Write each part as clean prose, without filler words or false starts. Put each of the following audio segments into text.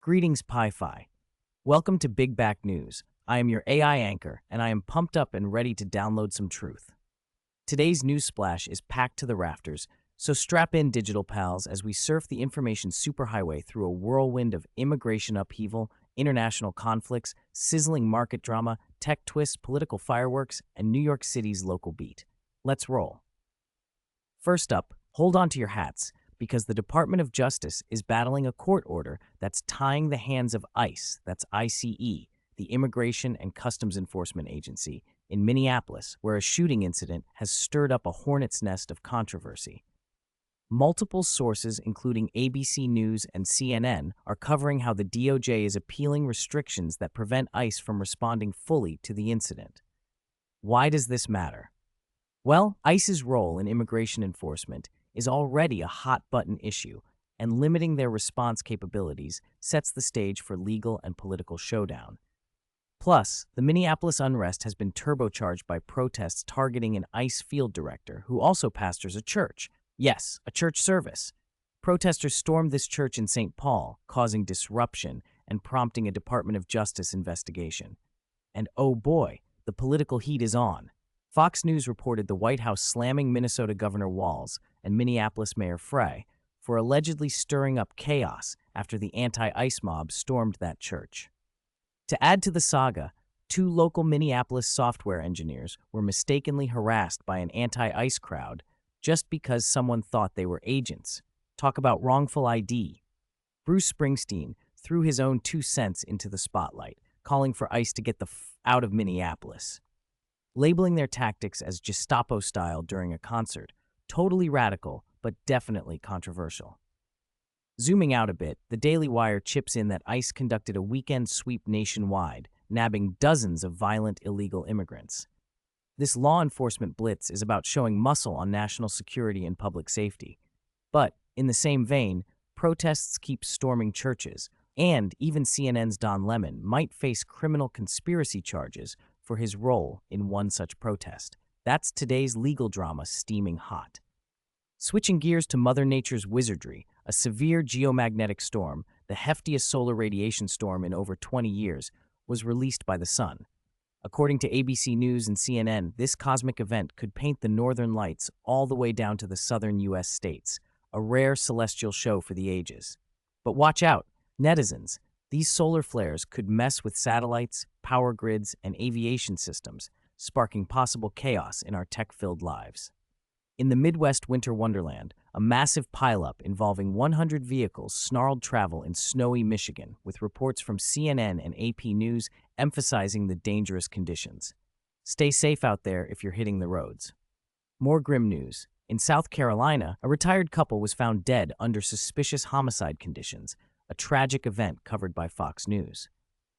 Greetings, Pi-Fi. Welcome to Big Back News. I am your AI anchor, and I am pumped up and ready to download some truth. Today's news splash is packed to the rafters, so strap in, digital pals, as we surf the information superhighway through a whirlwind of immigration upheaval, international conflicts, sizzling market drama, tech twists, political fireworks, and New York City's local beat. Let's roll. First up, hold on to your hats, because the Department of Justice is battling a court order that's tying the hands of ICE, that's ICE, the Immigration and Customs Enforcement Agency, in Minneapolis, where a shooting incident has stirred up a hornet's nest of controversy. Multiple sources, including ABC News and CNN, are covering how the DOJ is appealing restrictions that prevent ICE from responding fully to the incident. Why does this matter? Well, ICE's role in immigration enforcement is already a hot-button issue, and limiting their response capabilities sets the stage for legal and political showdown. Plus, the Minneapolis unrest has been turbocharged by protests targeting an ICE field director who also pastors a church. Yes, a church service. Protesters stormed this church in St. Paul, causing disruption and prompting a Department of Justice investigation. And oh boy, the political heat is on. Fox News reported the White House slamming Minnesota Governor Walz and Minneapolis Mayor Frey for allegedly stirring up chaos after the anti-ICE mob stormed that church. To add to the saga, two local Minneapolis software engineers were mistakenly harassed by an anti-ICE crowd just because someone thought they were agents. Talk about wrongful ID. Bruce Springsteen threw his own 2 cents into the spotlight, calling for ICE to get the out of Minneapolis. Labeling their tactics as Gestapo style during a concert, totally radical, but definitely controversial. Zooming out a bit, the Daily Wire chips in that ICE conducted a weekend sweep nationwide, nabbing dozens of violent illegal immigrants. This law enforcement blitz is about showing muscle on national security and public safety. But, in the same vein, protests keep storming churches, and even CNN's Don Lemon might face criminal conspiracy charges for his role in one such protest. That's today's legal drama steaming hot. Switching gears to Mother Nature's wizardry, a severe geomagnetic storm, the heftiest solar radiation storm in over 20 years, was released by the sun. According to ABC News and CNN, this cosmic event could paint the northern lights all the way down to the southern U.S. states, a rare celestial show for the ages. But watch out, netizens. These solar flares could mess with satellites, power grids, and aviation systems, sparking possible chaos in our tech-filled lives. In the Midwest winter wonderland, a massive pileup involving 100 vehicles snarled travel in snowy Michigan, with reports from CNN and AP News emphasizing the dangerous conditions. Stay safe out there if you're hitting the roads. More grim news. In South Carolina, a retired couple was found dead under suspicious homicide conditions, a tragic event covered by Fox News.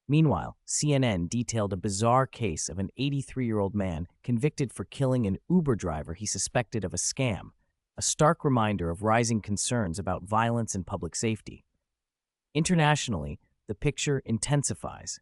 Meanwhile, CNN detailed a bizarre case of an 83-year-old man convicted for killing an Uber driver he suspected of a scam, a stark reminder of rising concerns about violence and public safety. Internationally, the picture intensifies.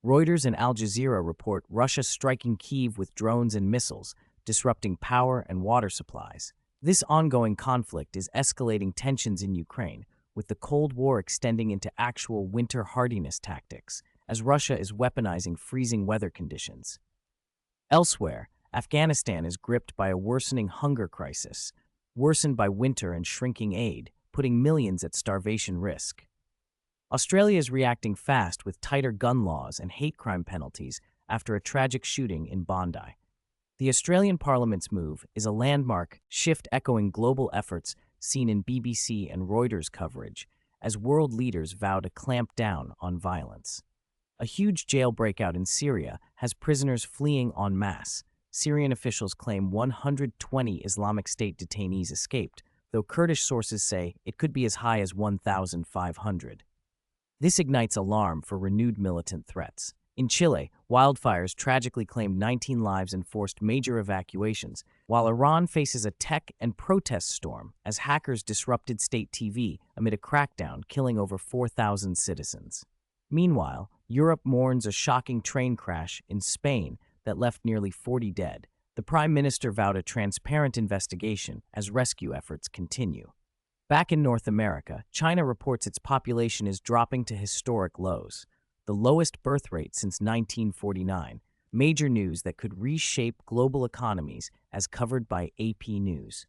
Reuters and Al Jazeera report Russia striking Kyiv with drones and missiles, disrupting power and water supplies. This ongoing conflict is escalating tensions in Ukraine, with the Cold War extending into actual winter hardiness tactics, as Russia is weaponizing freezing weather conditions. Elsewhere, Afghanistan is gripped by a worsening hunger crisis, worsened by winter and shrinking aid, putting millions at starvation risk. Australia is reacting fast with tighter gun laws and hate crime penalties after a tragic shooting in Bondi. The Australian Parliament's move is a landmark shift echoing global efforts seen in BBC and Reuters coverage as world leaders vow to clamp down on violence. A huge jail breakout in Syria has prisoners fleeing en masse. Syrian officials claim 120 Islamic State detainees escaped, though Kurdish sources say it could be as high as 1,500. This ignites alarm for renewed militant threats. In Chile, wildfires tragically claimed 19 lives and forced major evacuations, while Iran faces a tech and protest storm as hackers disrupted state TV amid a crackdown, killing over 4,000 citizens. Meanwhile, Europe mourns a shocking train crash in Spain that left nearly 40 dead. The Prime Minister vowed a transparent investigation as rescue efforts continue. Back in North America, China reports its population is dropping to historic lows, the lowest birth rate since 1949. Major news that could reshape global economies as covered by AP News.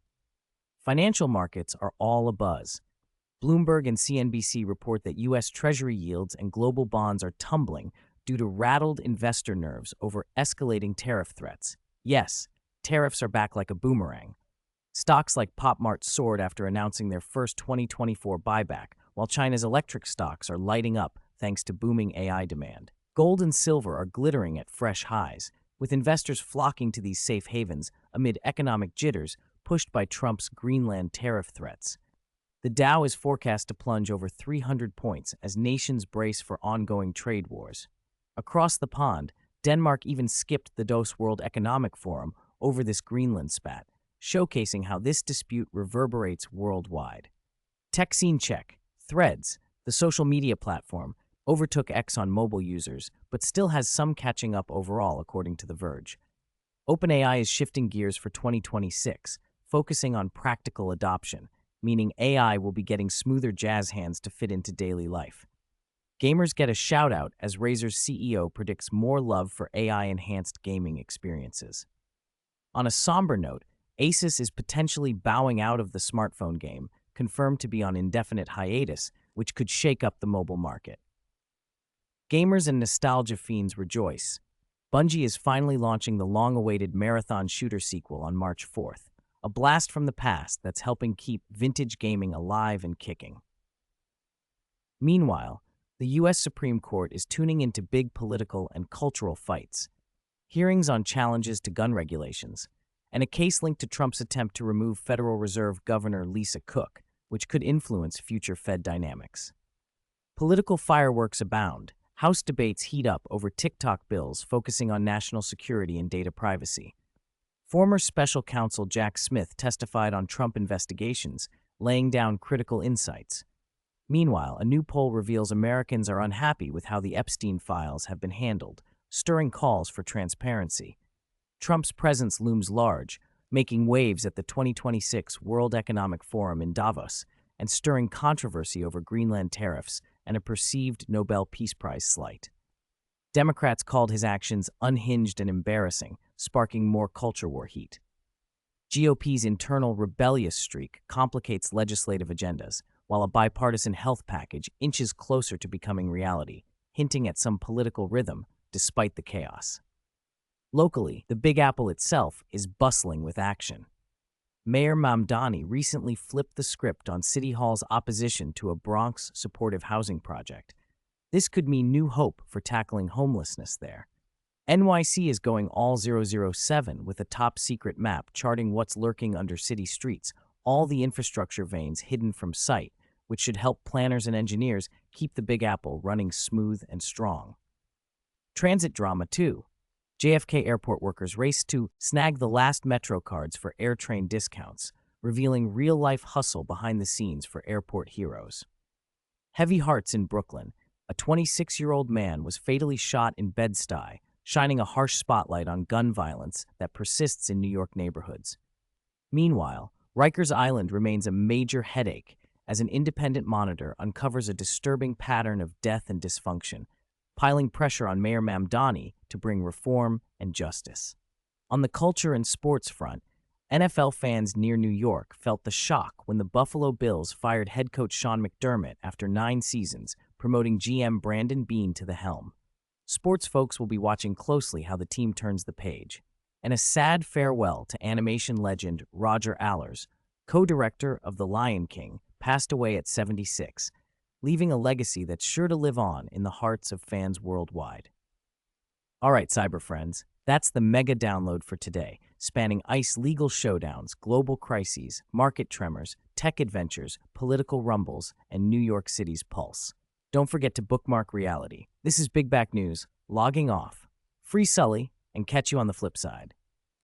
Financial markets are all abuzz. Bloomberg and CNBC report that U.S. Treasury yields and global bonds are tumbling due to rattled investor nerves over escalating tariff threats. Yes, tariffs are back like a boomerang. Stocks like PopMart soared after announcing their first 2024 buyback, while China's electric stocks are lighting up thanks to booming AI demand. Gold and silver are glittering at fresh highs, with investors flocking to these safe havens amid economic jitters pushed by Trump's Greenland tariff threats. The Dow is forecast to plunge over 300 points as nations brace for ongoing trade wars. Across the pond, Denmark even skipped the Davos World Economic Forum over this Greenland spat, showcasing how this dispute reverberates worldwide. Tech scene check. Threads, the social media platform, overtook X on mobile users, but still has some catching up overall, according to The Verge. OpenAI is shifting gears for 2026, focusing on practical adoption, meaning AI will be getting smoother jazz hands to fit into daily life. Gamers get a shout-out as Razer's CEO predicts more love for AI-enhanced gaming experiences. On a somber note, Asus is potentially bowing out of the smartphone game, confirmed to be on indefinite hiatus, which could shake up the mobile market. Gamers and nostalgia fiends rejoice. Bungie is finally launching the long-awaited Marathon Shooter sequel on March 4th, a blast from the past that's helping keep vintage gaming alive and kicking. Meanwhile, the U.S. Supreme Court is tuning into big political and cultural fights, hearings on challenges to gun regulations, and a case linked to Trump's attempt to remove Federal Reserve Governor Lisa Cook, which could influence future Fed dynamics. Political fireworks abound. House debates heat up over TikTok bills focusing on national security and data privacy. Former special counsel Jack Smith testified on Trump investigations, laying down critical insights. Meanwhile, a new poll reveals Americans are unhappy with how the Epstein files have been handled, stirring calls for transparency. Trump's presence looms large, making waves at the 2026 World Economic Forum in Davos and stirring controversy over Greenland tariffs and a perceived Nobel Peace Prize slight. Democrats called his actions unhinged and embarrassing, sparking more culture war heat. GOP's internal rebellious streak complicates legislative agendas, while a bipartisan health package inches closer to becoming reality, hinting at some political rhythm despite the chaos. Locally, the Big Apple itself is bustling with action. Mayor Mamdani recently flipped the script on City Hall's opposition to a Bronx supportive housing project. This could mean new hope for tackling homelessness there. NYC is going all 007 with a top-secret map charting what's lurking under city streets, all the infrastructure veins hidden from sight, which should help planners and engineers keep the Big Apple running smooth and strong. Transit drama, too. JFK airport workers race to snag the last Metro cards for AirTrain discounts, revealing real-life hustle behind the scenes for airport heroes. Heavy hearts in Brooklyn. A 26-year-old man was fatally shot in Bed-Stuy, shining a harsh spotlight on gun violence that persists in New York neighborhoods. Meanwhile, Rikers Island remains a major headache as an independent monitor uncovers a disturbing pattern of death and dysfunction, piling pressure on Mayor Mamdani to bring reform and justice. On the culture and sports front, NFL fans near New York felt the shock when the Buffalo Bills fired head coach Sean McDermott after 9 seasons, promoting GM Brandon Beane to the helm. Sports folks will be watching closely how the team turns the page. And a sad farewell to animation legend Roger Allers, co-director of The Lion King, passed away at 76, leaving a legacy that's sure to live on in the hearts of fans worldwide. All right, cyber friends, that's the mega download for today, spanning ICE legal showdowns, global crises, market tremors, tech adventures, political rumbles, and New York City's pulse. Don't forget to bookmark reality. This is Big Back News, logging off. Free Sully, and catch you on the flip side.